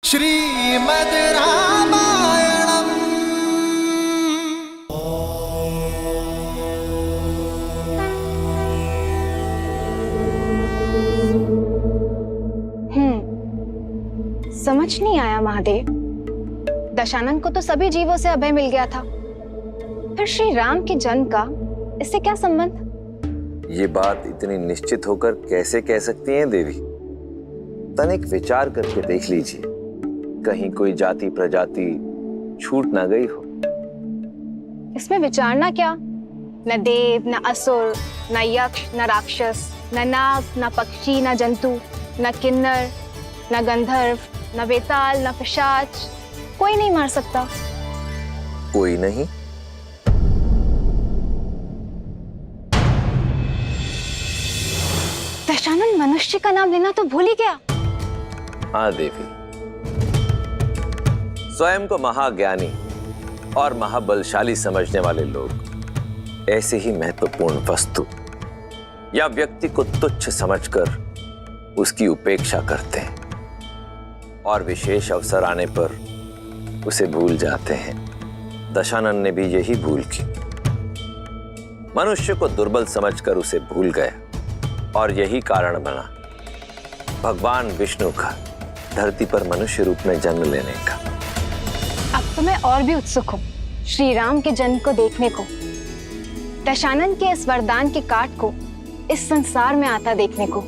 श्रीमद् रामायणम्। समझ नहीं आया महादेव। दशानन को तो सभी जीवों से अभय मिल गया था, फिर श्री राम के जन्म का इससे क्या संबंध? ये बात इतनी निश्चित होकर कैसे कह सकती हैं देवी? तनिक विचार करके देख लीजिए, कहीं कोई जाति प्रजाति छूट ना गई हो। इसमें विचारना क्या? न देव, न असुर, न यक्ष, न राक्षस, न नाग, न पक्षी, न जंतु, न किन्नर, न गंधर्व, न वेताल, न पिशाच, कोई नहीं मार सकता। कोई नहीं? दशानन मनुष्य का नाम लेना तो भूल ही गया। हाँ देवी, स्वयं को महाज्ञानी और महाबलशाली समझने वाले लोग ऐसे ही महत्वपूर्ण वस्तु या व्यक्ति को तुच्छ समझकर उसकी उपेक्षा करते हैं और विशेष अवसर आने पर उसे भूल जाते हैं। दशानन ने भी यही भूल की। मनुष्य को दुर्बल समझकर उसे भूल गया और यही कारण बना भगवान विष्णु का धरती पर मनुष्य रूप में जन्म लेने का। अब तो मैं और भी उत्सुक हूँ श्री राम के जन्म को देखने को, दशानन के इस वरदान के काट को इस संसार में आता देखने को।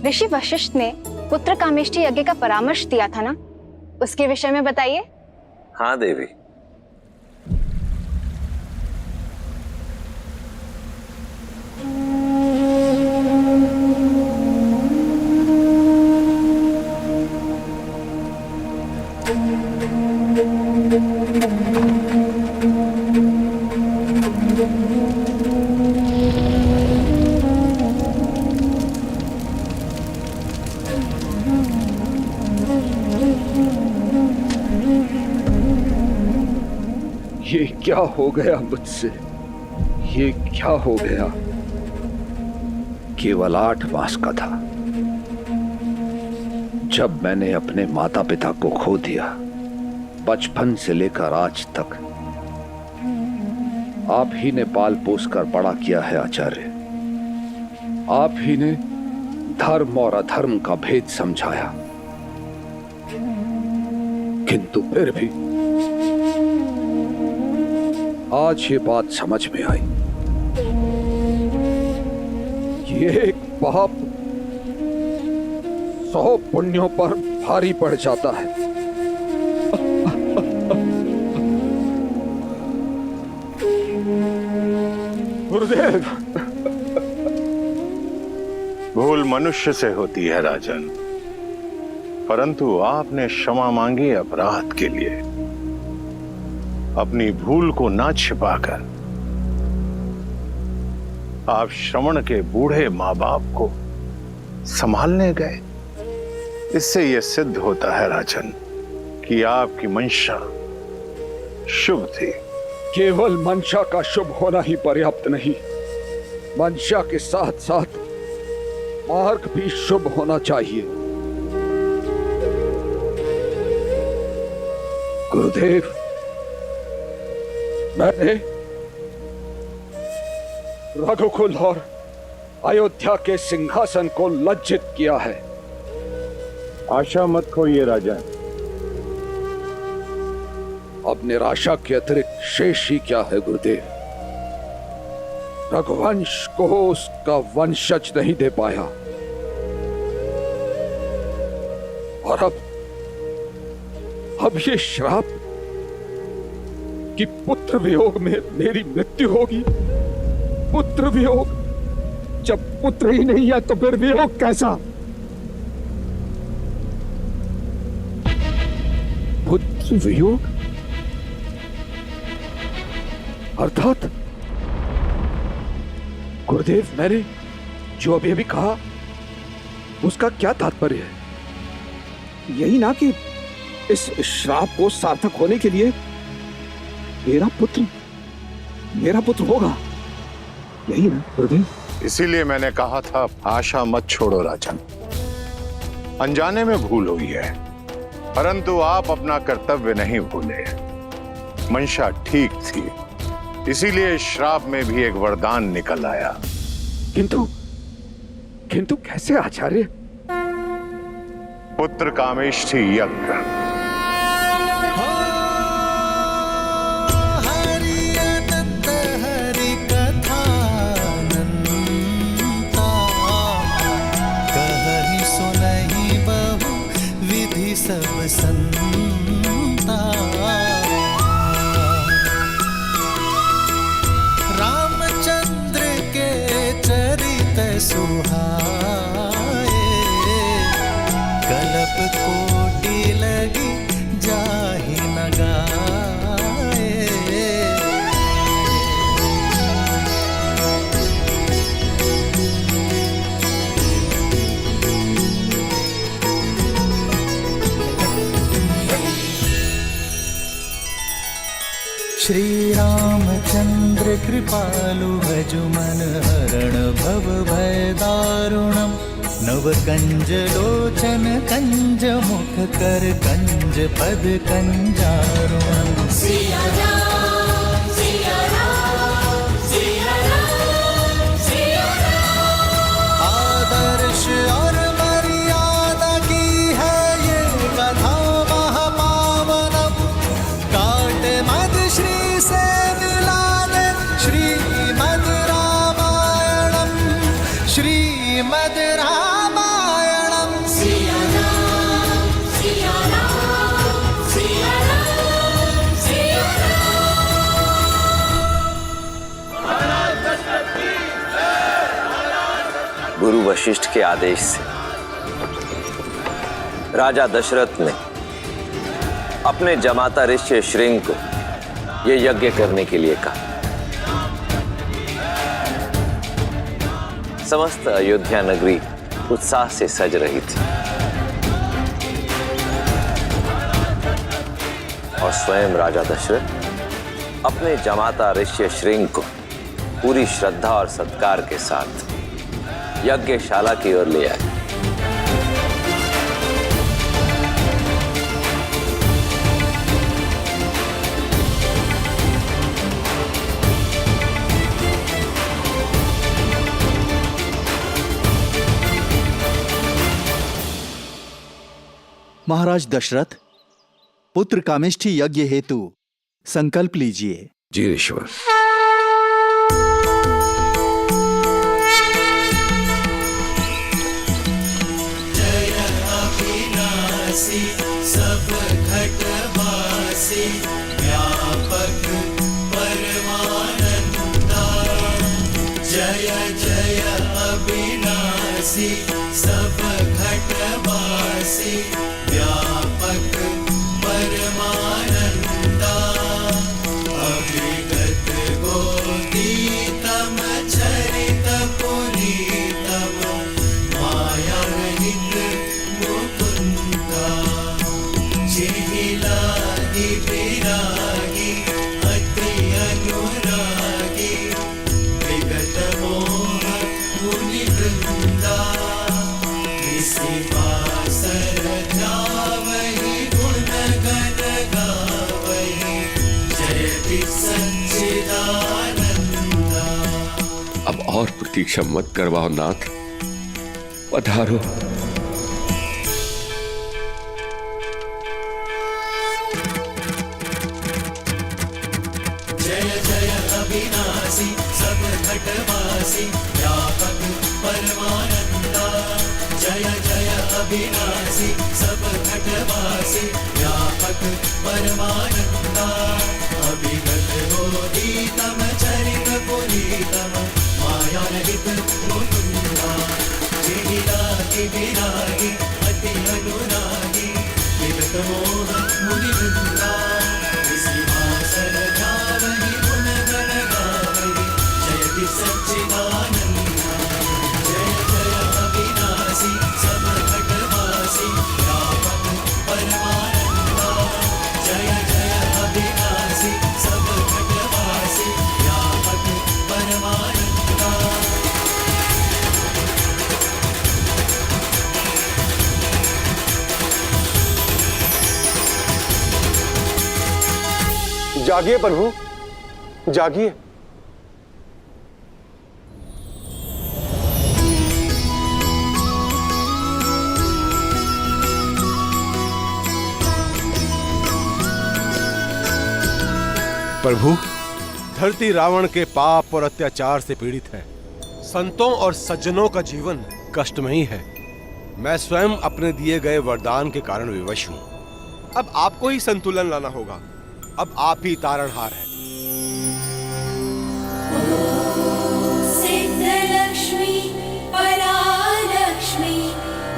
ऋषि वशिष्ठ ने पुत्र कामेष्टि यज्ञ का परामर्श दिया था ना, उसके विषय में बताइए। हाँ देवी, ये क्या हो गया मुझसे? ये क्या हो गया? केवल 8 मास का था जब मैंने अपने माता पिता को खो दिया। बचपन से लेकर आज तक आप ही ने पाल पोस कर बड़ा किया है आचार्य। आप ही ने धर्म और अधर्म का भेद समझाया, किंतु फिर भी आज ये बात समझ में आई। ये एक पाप 100 पुण्यों पर भारी पड़ जाता है। गुरुदेव, भूल मनुष्य से होती है राजन, परंतु आपने क्षमा मांगी अपराध के लिए। अपनी भूल को ना छिपाकर आप श्रवण के बूढ़े माँ बाप को संभालने गए। इससे यह सिद्ध होता है राजन कि आपकी मंशा शुभ थी। केवल मंशा का शुभ होना ही पर्याप्त नहीं, मंशा के साथ साथ मार्ग भी शुभ होना चाहिए। गुरुदेव, मैंने रघुकुल और अयोध्या के सिंहासन को लज्जित किया है। आशा मत खोइए राजा। अब निराशा के अतिरिक्त शेष ही क्या है गुरुदेव? रघुवंश को उसका वंशज नहीं दे पाया और अब ये श्राप कि पुत्र वियोग में मेरी मृत्यु होगी। पुत्र वियोग? जब पुत्र ही नहीं है तो फिर वियोग कैसा? पुत्र वियोग अर्थात? गुरुदेव, मैंने जो अभी अभी कहा उसका क्या तात्पर्य है? यही ना कि इस श्राप को सार्थक होने के लिए मेरा पुत्र होगा, यही ना गुरुदेव? इसीलिए मैंने कहा था आशा मत छोड़ो राजन। अनजाने में भूल हुई है, परंतु आप अपना कर्तव्य नहीं भूले। मंशा ठीक थी, इसीलिए श्राप में भी एक वरदान निकल आया। किंतु किंतु कैसे आचार्य? पुत्र कामेष्ठी यज्ञ। हरि अनंत हरि कथा अनंता, कहहि सुनहि बहु विधि सब संता। रामचंद्र के चरित सुहाए, कल्प कोटि लगी जाहि न गाए। श्री रामचंद्र कृपालु भजु मन हरण भव भय दारुणम। नव कंज लोचन कंज मुख कर कंज पद कंजारुणम। सिया राम सिया राम सिया राम सिया राम। आदर्श और मर्यादा की है ये कथा महापावनम। काट मद श्री से मिला दे श्रीमद् रामायणम। श्रीमद् रामायणम। सिया राम सिया राम सिया राम सिया राम। गुरु वशिष्ठ के आदेश से राजा दशरथ ने अपने जमाता ऋषि श्रृंग को यह यज्ञ करने के लिए कहा। समस्त अयोध्या नगरी उत्साह से सज रही थी और स्वयं राजा दशरथ अपने जमाता ऋषि श्रृंग को पूरी श्रद्धा और सत्कार के साथ यज्ञशाला की ओर ले आए। महाराज दशरथ, पुत्र कामेष्ठी यज्ञ हेतु संकल्प लीजिए। जी ऋषिवर। जय अविनाशी सब घटवासी, व्यापक परमानंदा। जय जय अविनाशी सब घटवासी, व्यापक परमानंदा। अभिगत गोतीतम चरित पुनीतम, माया रहित मुकुंदा। जिहिलाहि विरागी अति अनुरागी, विगत मोह मुनि वृंदा। इसी पासर जावहि गुण गण गावहि, जयति सच्चिदानंदा। अब और प्रतीक्षा मत करवाओ नाथ, पधारो। जय जय अविनाशी सब घटवासी, व्यापक परमानंदा। जय जय अविनाशी सब घटवासी, व्यापक परमानंदा। अभिगत गोतीतम चरित पुनीतम, माया रहित मुकुंदा। जिहिलाहि विरागी अति अनुरागी, विगत मोह मुनि वृंदा। इसी भासर जावहि गुण गण गावहि, जयति सच्चिदानंदा। जय जय अविनाशी सब घटवासी, व्यापक परमानंदा। जय जय अविनाशी सब घटवासी, व्यापक परमानंदा। जागिए प्रभु, जागिए। प्रभु, धरती रावण के पाप और अत्याचार से पीड़ित है। संतों और सज्जनों का जीवन कष्टमयी है। मैं स्वयं अपने दिए गए वरदान के कारण विवश हूं। अब आपको ही संतुलन लाना होगा। अब आप ही तारणहार हैं। सिद्धलक्ष्मी परालक्ष्मी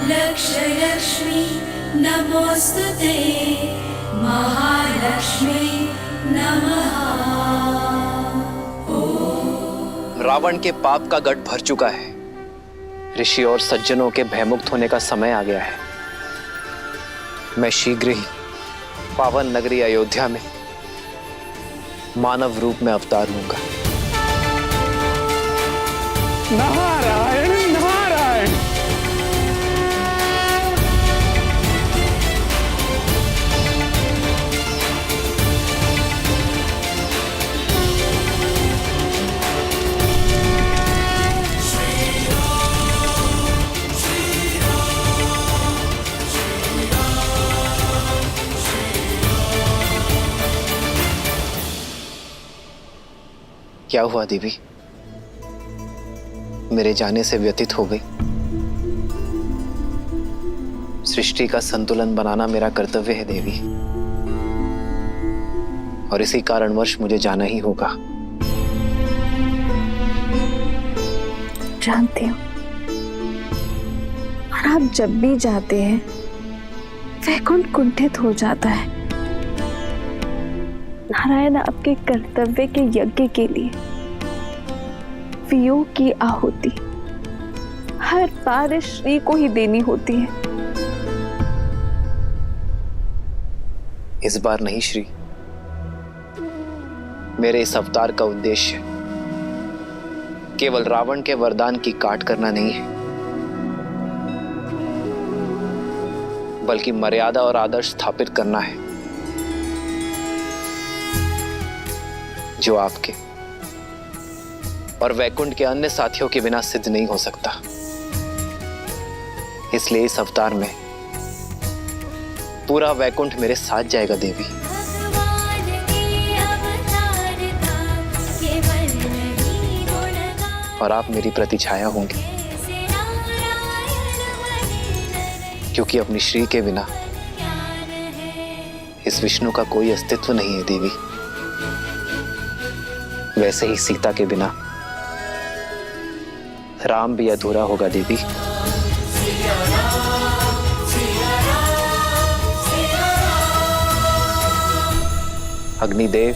लक्षलक्ष्मी नमोस्तुते महालक्ष्मी नमः। रावण के पाप का गढ़ भर चुका है। ऋषि और सज्जनों के भयमुक्त होने का समय आ गया है। मैं शीघ्र ही पावन नगरी अयोध्या में मानव रूप में अवतार लूंगा। नारायण नारायण। क्या हुआ देवी? मेरे जाने से व्यतीत हो गई। सृष्टि का संतुलन बनाना मेरा कर्तव्य है देवी, और इसी कारणवश मुझे जाना ही होगा। जानती हूँ, और आप जब भी जाते हैं वैकुंठ कुंठित हो जाता है। नारायण आपके कर्तव्य के यज्ञ के लिए वियोग की आहुति हर बार श्री को ही देनी होती है। इस बार नहीं श्री, मेरे इस अवतार का उद्देश्य केवल रावण के वरदान की काट करना नहीं है, बल्कि मर्यादा और आदर्श स्थापित करना है जो आपके और वैकुंठ के अन्य साथियों के बिना सिद्ध नहीं हो सकता। इसलिए इस अवतार में पूरा वैकुंठ मेरे साथ जाएगा देवी। और आप मेरी प्रतिछाया होंगी, क्योंकि अपनी श्री के बिना इस विष्णु का कोई अस्तित्व नहीं है देवी। वैसे ही सीता के बिना राम भी अधूरा होगा देवी। अग्निदेव,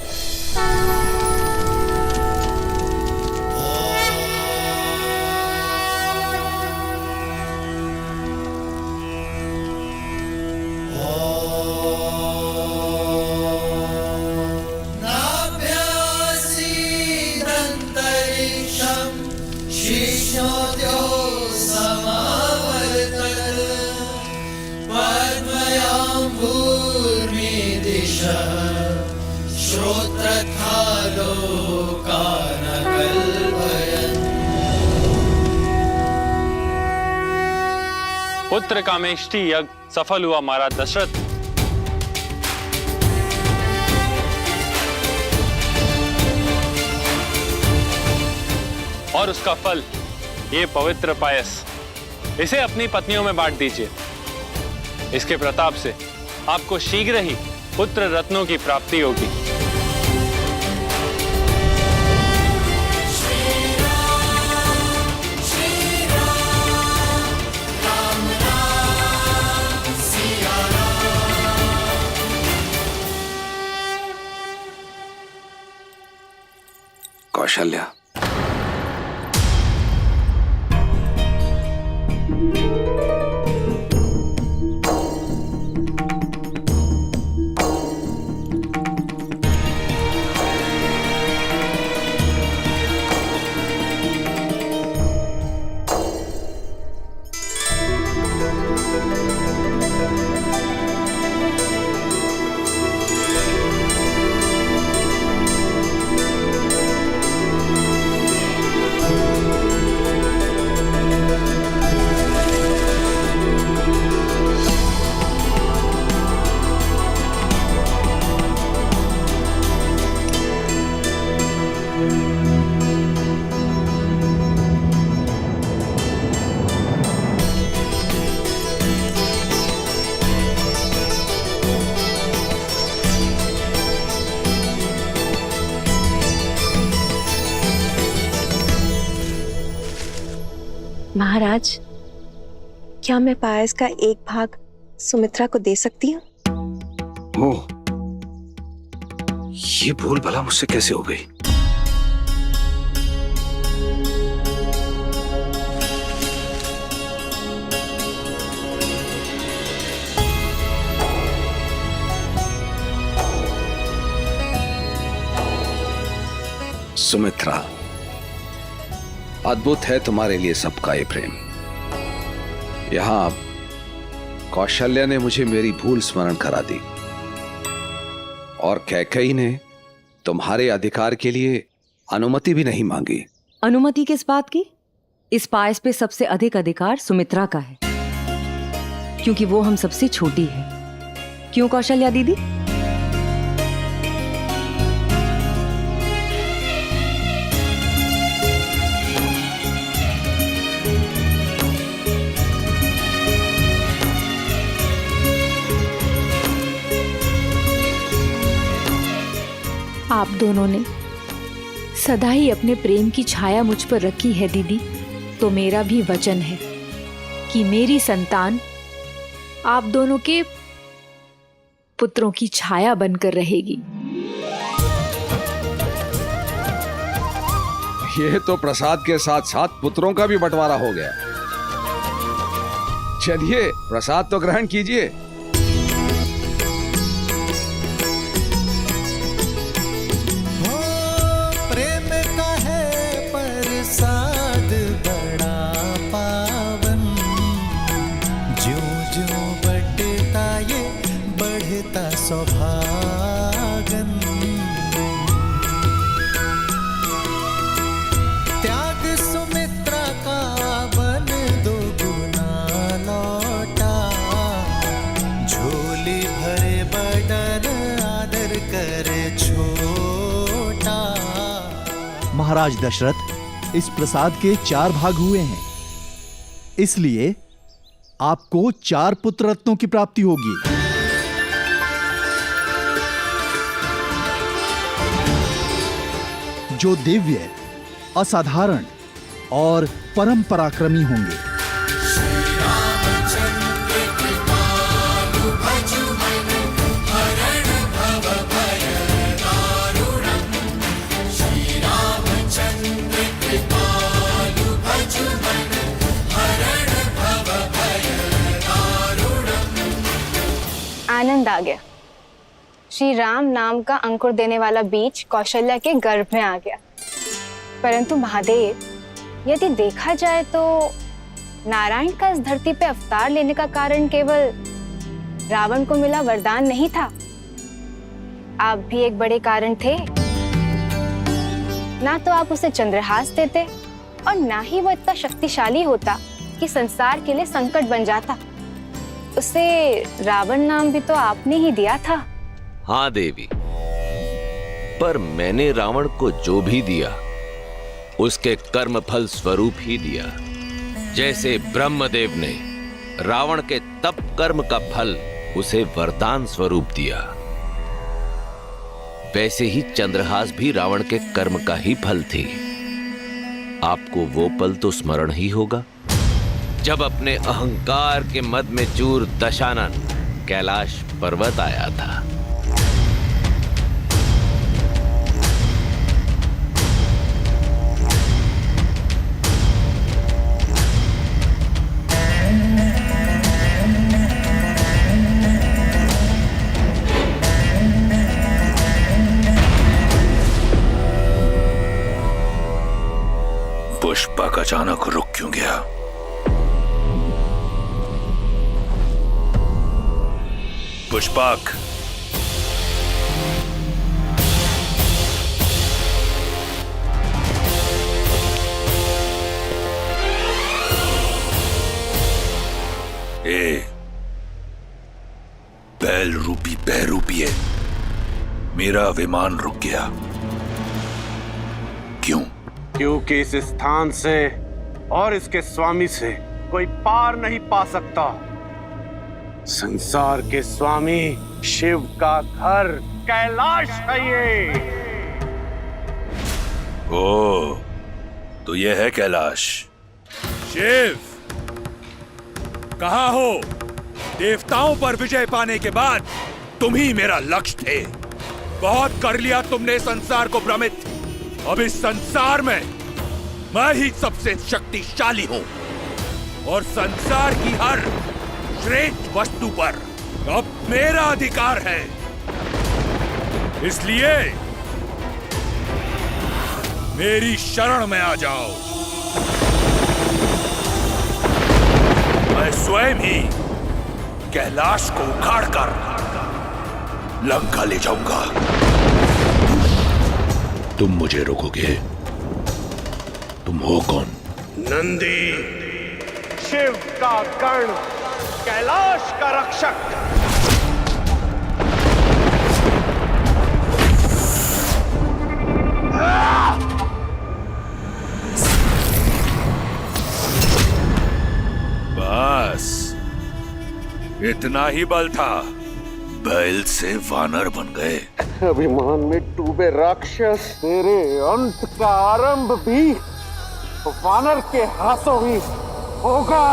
पुत्र कामेष्टि यज्ञ सफल हुआ महाराज दशरथ। और उसका फल ये पवित्र पायस, इसे अपनी पत्नियों में बांट दीजिए। इसके प्रताप से आपको शीघ्र ही पुत्र रत्नों की प्राप्ति होगी। कौशल्या, महाराज, क्या मैं पायस का एक भाग सुमित्रा को दे सकती हूँ? ओह, ये भूल भला मुझसे कैसे हो गई? सुमित्रा, अद्भुत है तुम्हारे लिए सबका ये प्रेम। यहां कौशल्या ने मुझे मेरी भूल स्मरण करा दी और कैकेयी ने तुम्हारे अधिकार के लिए अनुमति भी नहीं मांगी। अनुमति किस बात की? इस पायस पे सबसे अधिक अधिकार सुमित्रा का है, क्योंकि वो हम सबसे छोटी है। क्यों कौशल्या दीदी? आप दोनों ने सदा ही अपने प्रेम की छाया मुझ पर रखी है दीदी, तो मेरा भी वचन है कि मेरी संतान आप दोनों के पुत्रों की छाया बनकर रहेगी। ये तो प्रसाद के साथ साथ पुत्रों का भी बंटवारा हो गया। चलिए प्रसाद तो ग्रहण कीजिए। सौभागन त्याग सुमित्रा का बन दो गुना लौटा, झोली भरे बदन आदर करे छोटा। महाराज दशरथ, इस प्रसाद के 4 भाग हुए हैं, इसलिए आपको 4 पुत्र रत्नों की प्राप्ति होगी। जो दिव्य, असाधारण और परम पराक्रमी होंगे। आनंद आ गया। श्री राम नाम का अंकुर देने वाला बीज कौशल्या के गर्भ में आ गया। परंतु महादेव, यदि देखा जाए तो नारायण का इस धरती पे अवतार लेने का कारण केवल रावण को मिला वरदान नहीं था। आप भी एक बड़े कारण थे। ना तो आप उसे चंद्रहास देते और ना ही वो इतना शक्तिशाली होता कि संसार के लिए संकट बन जाता। उसे रावण नाम भी तो आपने ही दिया था। हाँ देवी, पर मैंने रावण को जो भी दिया उसके कर्म फल स्वरूप ही दिया। जैसे ब्रह्मदेव ने रावण के तप कर्म का फल उसे वरदान स्वरूप दिया, वैसे ही चंद्रहास भी रावण के कर्म का ही फल थी। आपको वो पल तो स्मरण ही होगा जब अपने अहंकार के मद में चूर दशानन कैलाश पर्वत आया था। पुष्पक अचानक रुक क्यों गया? पुष्पक, बैल रूपी बहरूपिए, मेरा विमान रुक गया। क्यों? क्योंकि इस स्थान से और इसके स्वामी से कोई पार नहीं पा सकता। संसार के स्वामी शिव का घर कैलाश है ये। ओ, तो ये है कैलाश। शिव, कहाँ हो? देवताओं पर विजय पाने के बाद तुम ही मेरा लक्ष्य थे। बहुत कर लिया तुमने संसार को भ्रमित। अब इस संसार में मैं ही सबसे शक्तिशाली हूं और संसार की हर श्रेष्ठ वस्तु पर अब मेरा अधिकार है। इसलिए मेरी शरण में आ जाओ। मैं स्वयं ही कैलाश को उखाड़कर लंका ले जाऊंगा। तुम मुझे रोकोगे? तुम हो कौन? नंदी, शिव का गण, कैलाश का रक्षक। बस इतना ही बल था, बैल से वानर बन गए। अभिमान में डूबे राक्षस, तेरे अंत का आरंभ भी वानर के हाथों ही होगा।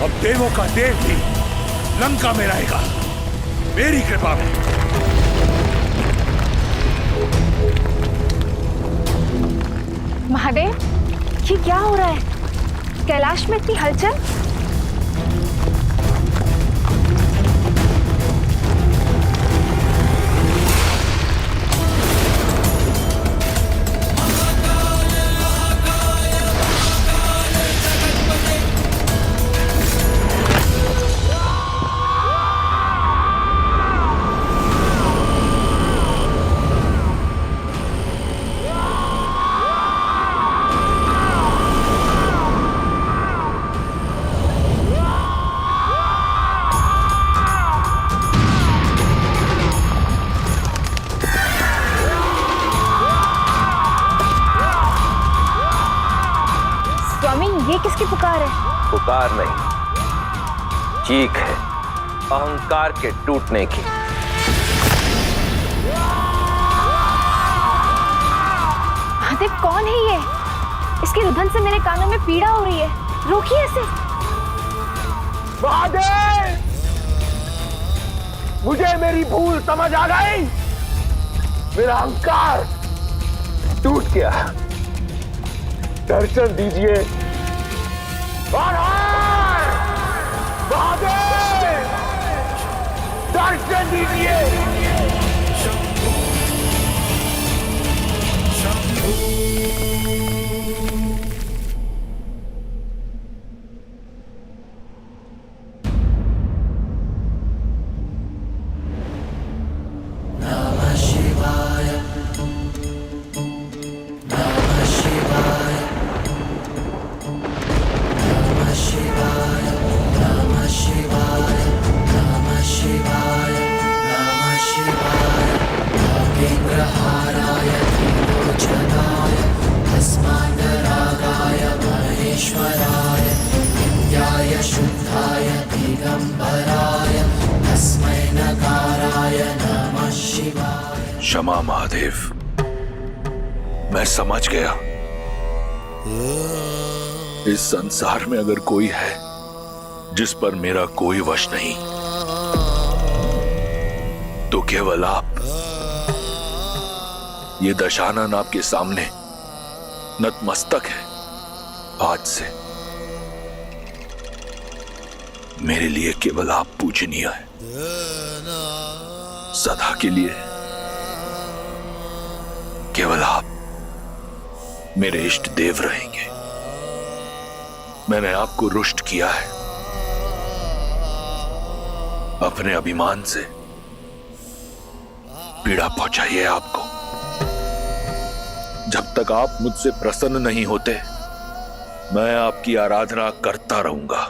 अब देवों का देव भी लंका में रहेगा, मेरी कृपा में। महादेव, ये क्या हो रहा है? कैलाश में इतनी हलचल? ये किसकी पुकार है? पुकार नहीं, चीख है अहंकार के टूटने की। महादेव, कौन है ये? इसके रुदन से मेरे कानों में पीड़ा हो रही है। रोकिए इसे। महादेव, मुझे मेरी भूल समझ आ गई। मेरा अहंकार टूट गया। दर्शन दीजिए। महादेव, दर्शन दीजिए। क्षमा महादेव, मैं समझ गया। इस संसार में अगर कोई है जिस पर मेरा कोई वश नहीं, तो केवल आप। ये दशानन आपके सामने नतमस्तक है। आज से मेरे लिए केवल आप पूजनीय है। सदा के लिए केवल आप मेरे इष्ट देव रहेंगे। मैंने आपको रुष्ट किया है। अपने अभिमान से पीड़ा पहुंचाई है आपको। जब तक आप मुझसे प्रसन्न नहीं होते, मैं आपकी आराधना करता रहूंगा।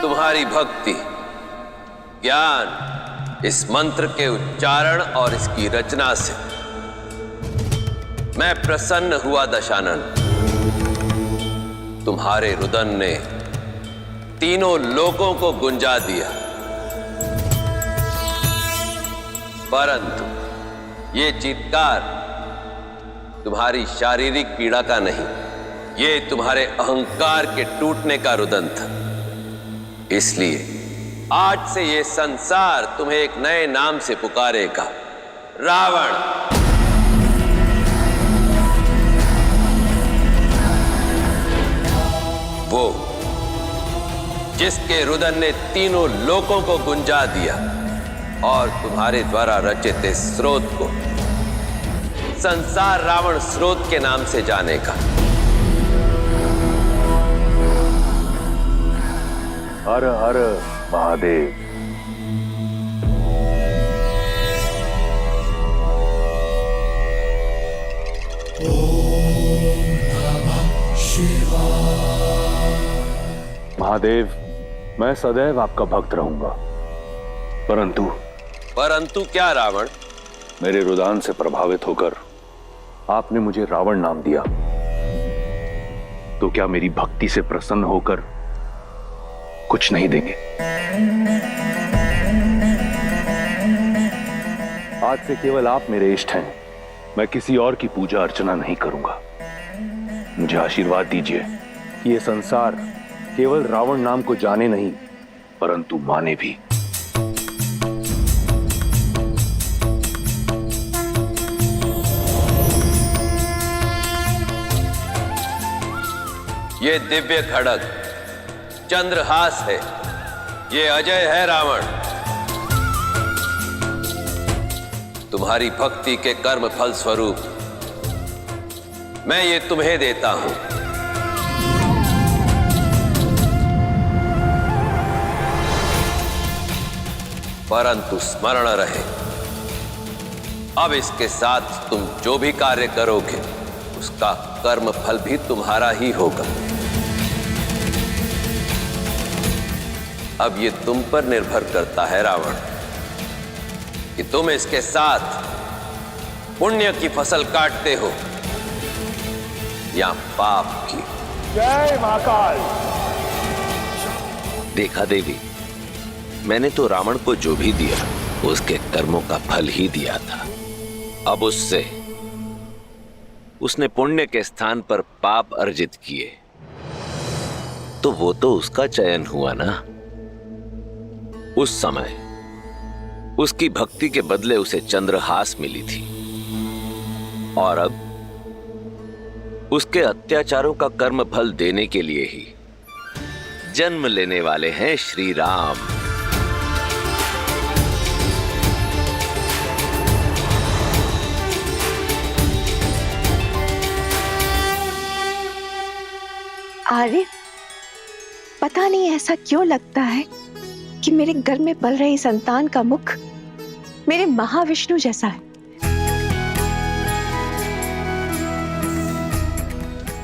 तुम्हारी भक्ति, ज्ञान, इस मंत्र के उच्चारण और इसकी रचना से मैं प्रसन्न हुआ दशानन। तुम्हारे रुदन ने तीनों लोगों को गुंजा दिया, परंतु ये चीत्कार तुम्हारी शारीरिक पीड़ा का नहीं, ये तुम्हारे अहंकार के टूटने का रुदन था। इसलिए आज से ये संसार तुम्हें एक नए नाम से पुकारेगा, रावण। वो जिसके रुदन ने तीनों लोकों को गुंजा दिया और तुम्हारे द्वारा रचित इस स्रोत को संसार रावण स्रोत के नाम से जानेगा। हर हर महादेव। महादेव, मैं सदैव आपका भक्त रहूंगा, परंतु क्या रावण? मेरे रुदान से प्रभावित होकर आपने मुझे रावण नाम दिया, तो क्या मेरी भक्ति से प्रसन्न होकर कुछ नहीं देंगे? आज से केवल आप मेरे इष्ट हैं, मैं किसी और की पूजा अर्चना नहीं करूंगा। मुझे आशीर्वाद दीजिए कि ये संसार केवल रावण नाम को जाने नहीं, परंतु माने भी। ये दिव्य खड़ग चंद्रहास है, ये अजय है रावण। तुम्हारी भक्ति के कर्म फल स्वरूप मैं ये तुम्हें देता हूं। परंतु स्मरण रहे, अब इसके साथ तुम जो भी कार्य करोगे उसका कर्म फल भी तुम्हारा ही होगा। अब ये तुम पर निर्भर करता है रावण। कि तुम इसके साथ पुण्य की फसल काटते हो या पाप की। जय महाकाल। देखा देवी, मैंने तो रावण को जो भी दिया उसके कर्मों का फल ही दिया था। अब उसने पुण्य के स्थान पर पाप अर्जित किए तो वो तो उसका चयन हुआ ना। उस समय उसकी भक्ति के बदले उसे चंद्रहास मिली थी और अब उसके अत्याचारों का कर्म फल देने के लिए ही जन्म लेने वाले हैं श्री राम। आर्य, पता नहीं ऐसा क्यों लगता है कि मेरे घर में पल रही संतान का मुख मेरे महाविष्णु जैसा है।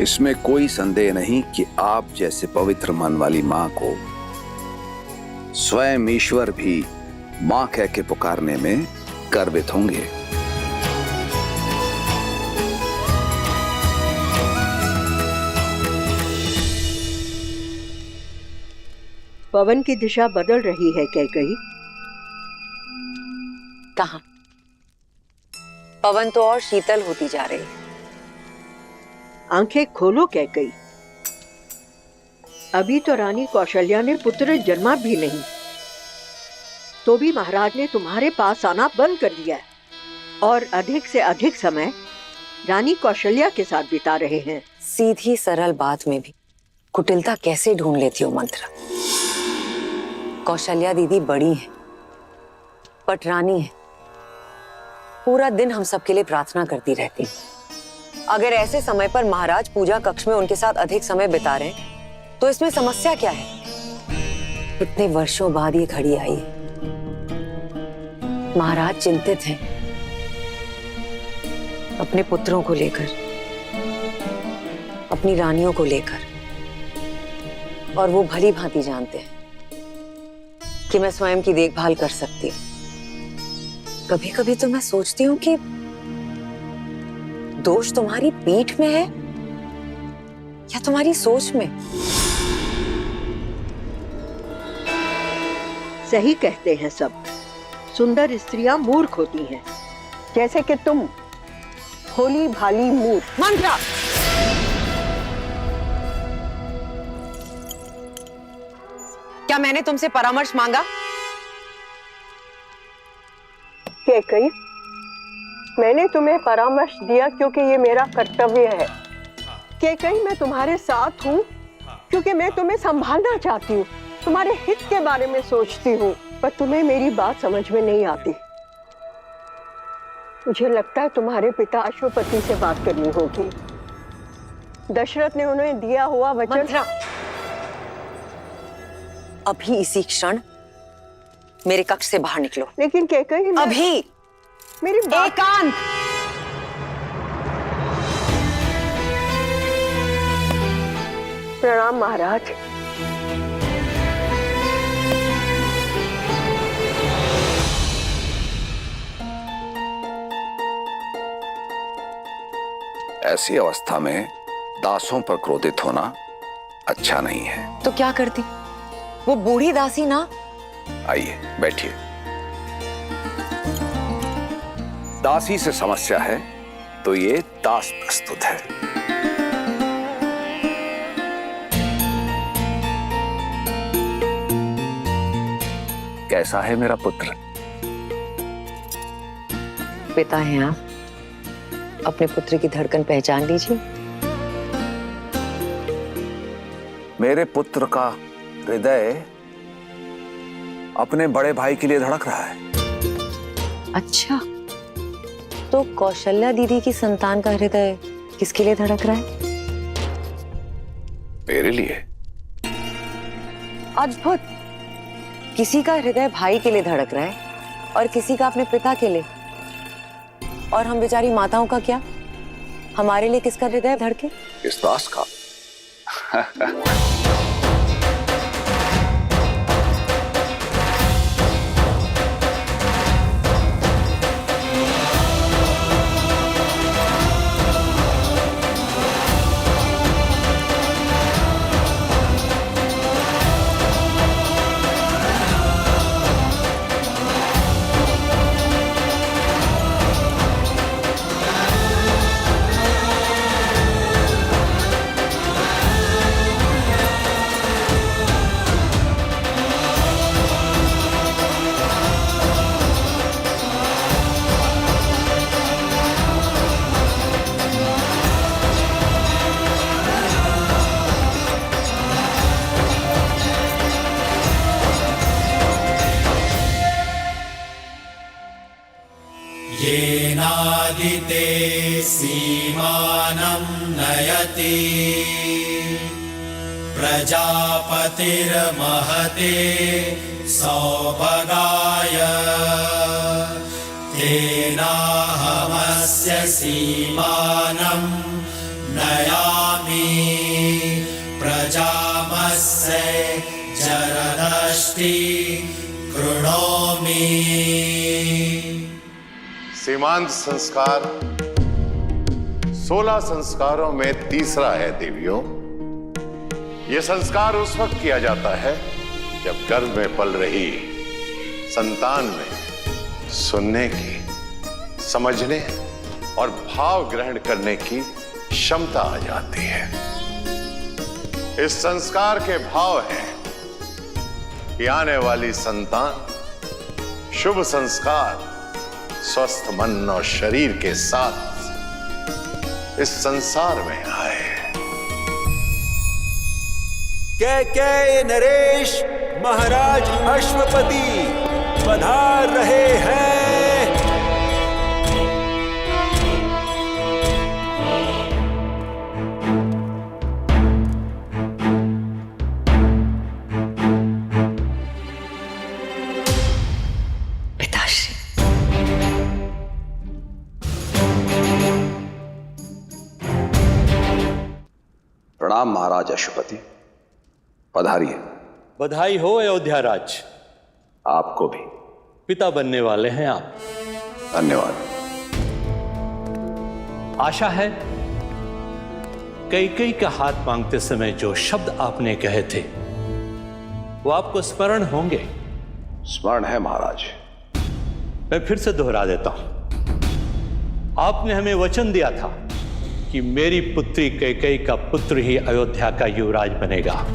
इसमें कोई संदेह नहीं कि आप जैसे पवित्र मन वाली मां को स्वयं ईश्वर भी मां कह के पुकारने में गर्वित होंगे। पवन की दिशा बदल रही है कैकई। कहां? पवन तो और शीतल होती जा रही है। आंखें खोलो कैकई। अभी तो रानी कौशल्या ने पुत्र जन्मा भी नहीं, तो भी महाराज ने तुम्हारे पास आना बंद कर दिया है और अधिक से अधिक समय रानी कौशल्या के साथ बिता रहे हैं। सीधी सरल बात में भी कुटिलता कैसे ढूंढ लेती हो मंत्र। कौशल्या दीदी बड़ी है, पटरानी है, पूरा दिन हम सबके लिए प्रार्थना करती रहती। अगर ऐसे समय पर महाराज पूजा कक्ष में उनके साथ अधिक समय बिता रहे तो इसमें समस्या क्या है? इतने वर्षों बाद ये घड़ी आई है। महाराज चिंतित हैं अपने पुत्रों को लेकर, अपनी रानियों को लेकर, और वो भली भांति जानते हैं कि मैं स्वयं की देखभाल कर सकती हूँ। कभी कभी तो मैं सोचती हूँ कि दोष तुम्हारी पीठ में है या तुम्हारी सोच में। सही कहते हैं सब, सुंदर स्त्रियां मूर्ख होती हैं, जैसे कि तुम भोली भाली मूर्ख। मंत्रा, क्या मैंने तुमसे परामर्श मांगा? कैकई, मैंने तुम्हें परामर्श दिया क्योंकि ये मेरा कर्तव्य है। कैकई, मैं तुम्हारे साथ हूँ क्योंकि मैं तुम्हें संभालना चाहती हूँ, तुम्हारे हित के बारे में सोचती हूँ, पर तुम्हें मेरी बात समझ में नहीं आती। मुझे लगता है तुम्हारे पिता अश्वपति से बात करनी होगी। दशरथ ने उन्हें दिया हुआ वचन। अभी इसी क्षण मेरे कक्ष से बाहर निकलो। लेकिन कैकई, अभी मेरी बात। एकांत। प्रणाम महाराज। ऐसी अवस्था में दासों पर क्रोधित होना अच्छा नहीं है। तो क्या करती? वो बूढ़ी दासी ना। आइए बैठिए। दासी से समस्या है तो ये दास प्रस्तुत है। कैसा है मेरा पुत्र? पिता हैं आप, अपने पुत्र की धड़कन पहचान लीजिए। मेरे पुत्र का हृदय अपने बड़े भाई के लिए धड़क रहा है। अच्छा, तो कौशल्या दीदी की संतान का हृदय किसके लिए धड़क रहा है? मेरे लिए। अद्भुत। किसी का हृदय भाई के लिए धड़क रहा है और किसी का अपने पिता के लिए। और हम बेचारी माताओं का क्या? हमारे लिए किसका हृदय धड़के? इस दास का। आदिते सीमानं नयति प्रजापतिर्महते सौभगाय तेनाहमस्य सीमानं नयामि प्रजामस्य जरदष्टि कृणोमि। सीमांत संस्कार 16 संस्कारों में तीसरा है देवियों। यह संस्कार उस वक्त किया जाता है जब गर्भ में पल रही संतान में सुनने की, समझने और भाव ग्रहण करने की क्षमता आ जाती है। इस संस्कार के भाव हैं कि आने वाली संतान शुभ संस्कार, स्वस्थ मन और शरीर के साथ इस संसार में आए। कैकेयी नरेश महाराज अश्वपति पधार रहे हैं। पिताश्री, प्रणाम महाराज अश्वपति, पधारिए। बधाई हो अयोध्या राज। आपको भी। पिता बनने वाले हैं आप। धन्यवाद। आशा है कैकेयी का हाथ मांगते समय जो शब्द आपने कहे थे वो आपको स्मरण होंगे। स्मरण है महाराज। मैं फिर से दोहरा देता हूं। आपने हमें वचन दिया था कि मेरी पुत्री कैकेयी का पुत्र ही अयोध्या का युवराज बनेगा।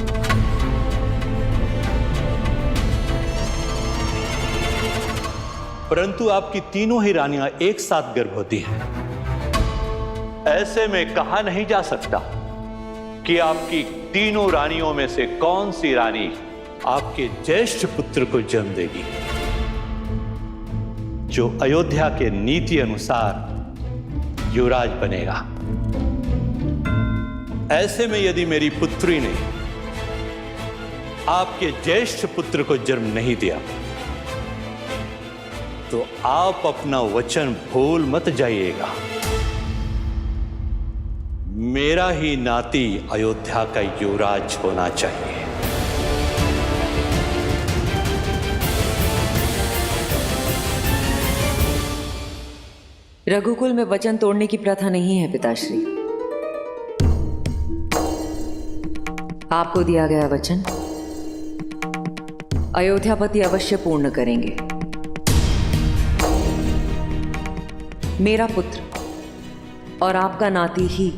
परंतु आपकी तीनों ही रानियां एक साथ गर्भवती हैं। ऐसे में कहा नहीं जा सकता कि आपकी तीनों रानियों में से कौन सी रानी आपके ज्येष्ठ पुत्र को जन्म देगी, जो अयोध्या के नीति अनुसार युवराज बनेगा। ऐसे में यदि मेरी पुत्री ने आपके ज्येष्ठ पुत्र को जन्म नहीं दिया तो आप अपना वचन भूल मत जाइएगा। मेरा ही नाती अयोध्या का युवराज होना चाहिए। रघुकुल में वचन तोड़ने की प्रथा नहीं है पिताश्री। आपको दिया गया वचन अयोध्यापति अवश्य पूर्ण करेंगे। मेरा पुत्र और आपका नाती ही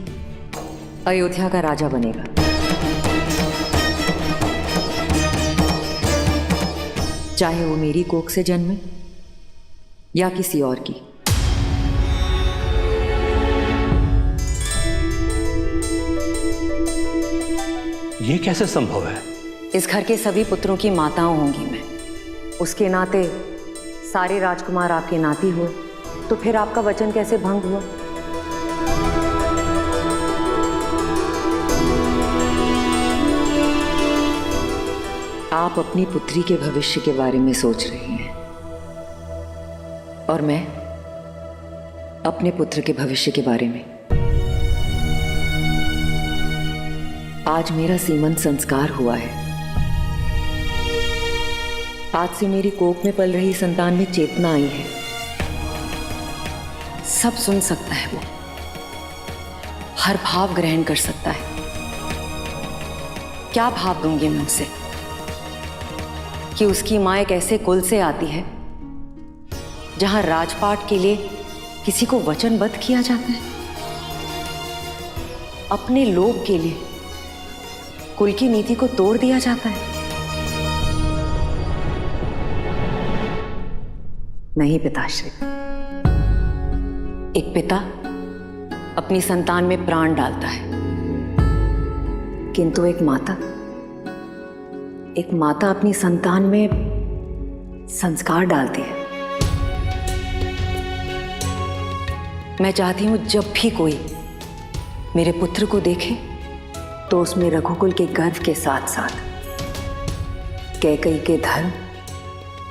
अयोध्या का राजा बनेगा। चाहे वो मेरी कोख से जन्मे या किसी और की। ये कैसे संभव है? इस घर के सभी पुत्रों की माताओं होंगी मैं। उसके नाते सारे राजकुमार आपके नाती हुए तो फिर आपका वचन कैसे भंग हुआ? आप अपनी पुत्री के भविष्य के बारे में सोच रही हैं और मैं अपने पुत्र के भविष्य के बारे में। आज मेरा सीमंत संस्कार हुआ है। आज से मेरी कोख में पल रही संतान में चेतना आई है। सब सुन सकता है वो, हर भाव ग्रहण कर सकता है। क्या भाव दूंगी मैं उसे कि उसकी मां एक ऐसे कुल से आती है जहां राजपाट के लिए किसी को वचनबद्ध किया जाता है। अपने लोभ के लिए कुल की नीति को तोड़ दिया जाता है। नहीं पिताश्री, एक पिता अपनी संतान में प्राण डालता है, किंतु एक माता अपनी संतान में संस्कार डालती है। मैं चाहती हूँ जब भी कोई मेरे पुत्र को देखे तो उसमें रघुकुल के गर्व के साथ साथ कैकेयी के धर्म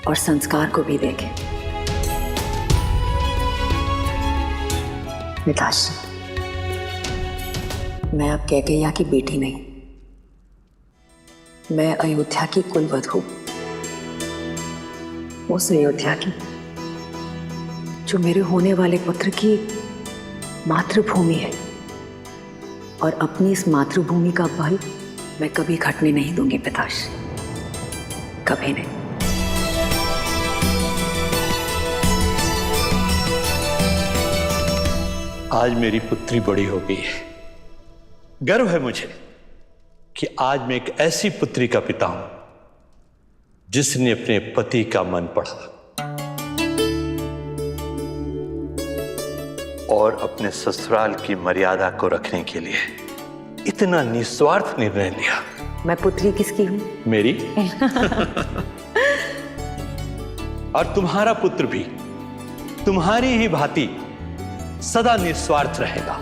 और संस्कार को भी देखे। मिताश्री, मैं अब कैकेयी की बेटी नहीं, मैं अयोध्या की कुलवधू, उस अयोध्या की जो मेरे होने वाले पुत्र की मातृभूमि है, और अपनी इस मातृभूमि का बल मैं कभी घटने नहीं दूंगी पिताश्री, कभी नहीं। आज मेरी पुत्री बड़ी हो गई है। गर्व है मुझे कि आज मैं एक ऐसी पुत्री का पिता हूं जिसने अपने पति का मन पढ़ा और अपने ससुराल की मर्यादा को रखने के लिए इतना निस्वार्थ निर्णय लिया। मैं पुत्री किसकी हूं? मेरी। और तुम्हारा पुत्र भी तुम्हारी ही भांति सदा निस्वार्थ रहेगा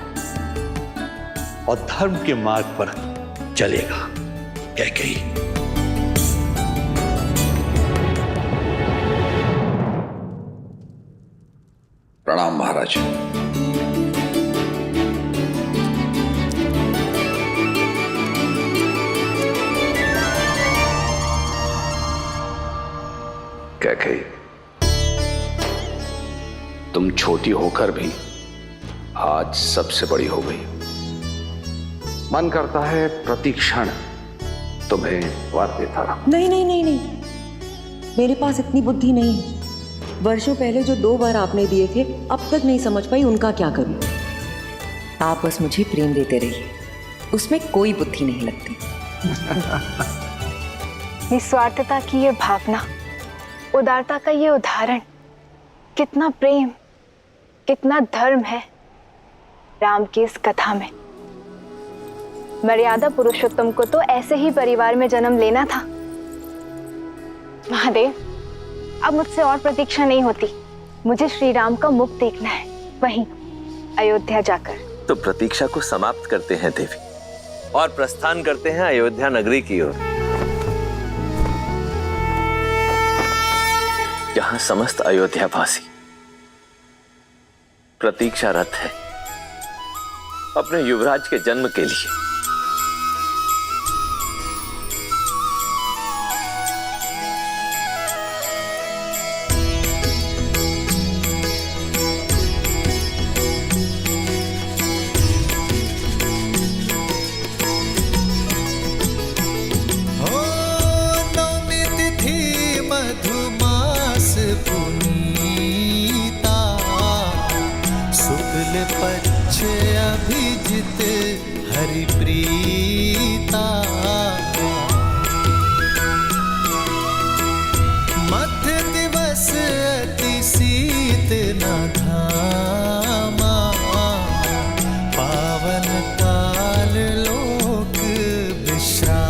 और धर्म के मार्ग पर चलेगा। कैकेयी, प्रणाम महाराज। कैकेयी, तुम छोटी होकर भी आज सबसे बड़ी हो गई। मन करता है प्रति क्षण तुम्हें वर देता रहा। नहीं नहीं नहीं नहीं, मेरे पास इतनी बुद्धि नहीं है। वर्षों पहले जो 2 बार आपने दिए थे, अब तक नहीं समझ पाई उनका क्या करूं। आप बस मुझे प्रेम देते रहिए, उसमें कोई बुद्धि नहीं लगती। निस्वार्थता की ये भावना, उदारता का ये उदाहरण, कितना प्रेम, कितना धर्म है राम की इस कथा में। मर्यादा पुरुषोत्तम को तो ऐसे ही परिवार में जन्म लेना था। महादेव, अब मुझसे और प्रतीक्षा नहीं होती। मुझे श्री राम का मुख देखना है, वहीं अयोध्या जाकर। तो प्रतीक्षा को समाप्त करते हैं देवी और प्रस्थान करते हैं अयोध्या नगरी की ओर, जहां समस्त अयोध्यावासी प्रतीक्षारत है अपने युवराज के जन्म के लिए। अभिजित हरिप्रीता, मध्य दिवस अति शीत न धामा, पावन काल लोक विश्रामा।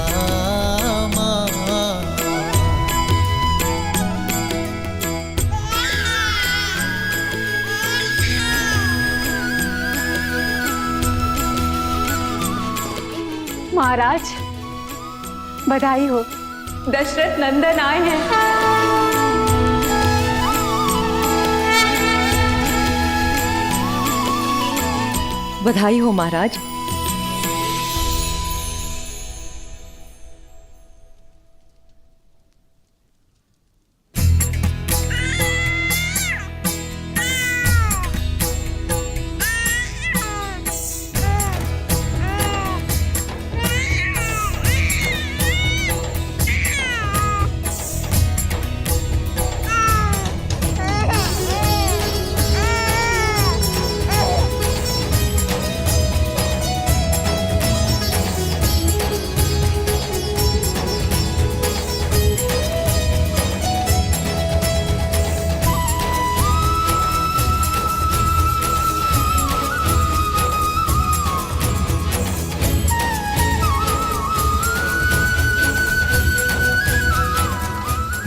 महाराज, बधाई हो, दशरथ नंदन आए हैं। बधाई हो महाराज।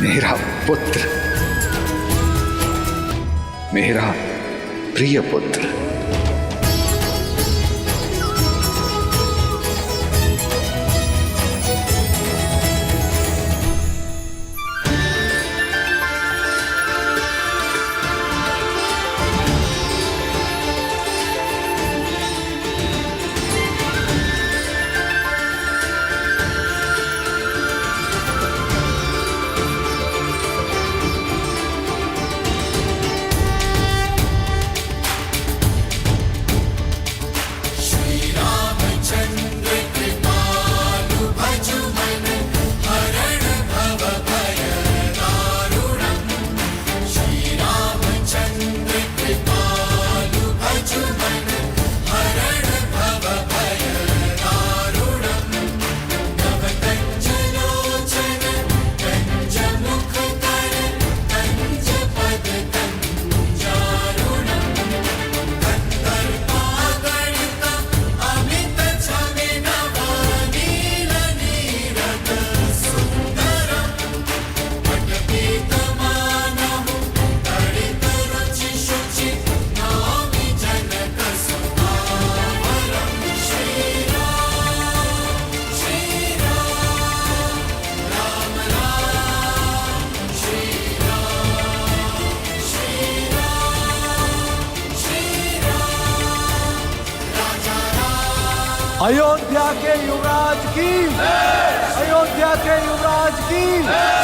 मेरा पुत्र, मेरा प्रिय पुत्र। अयोध्या के युवराज की, अयोध्या के युवराज की।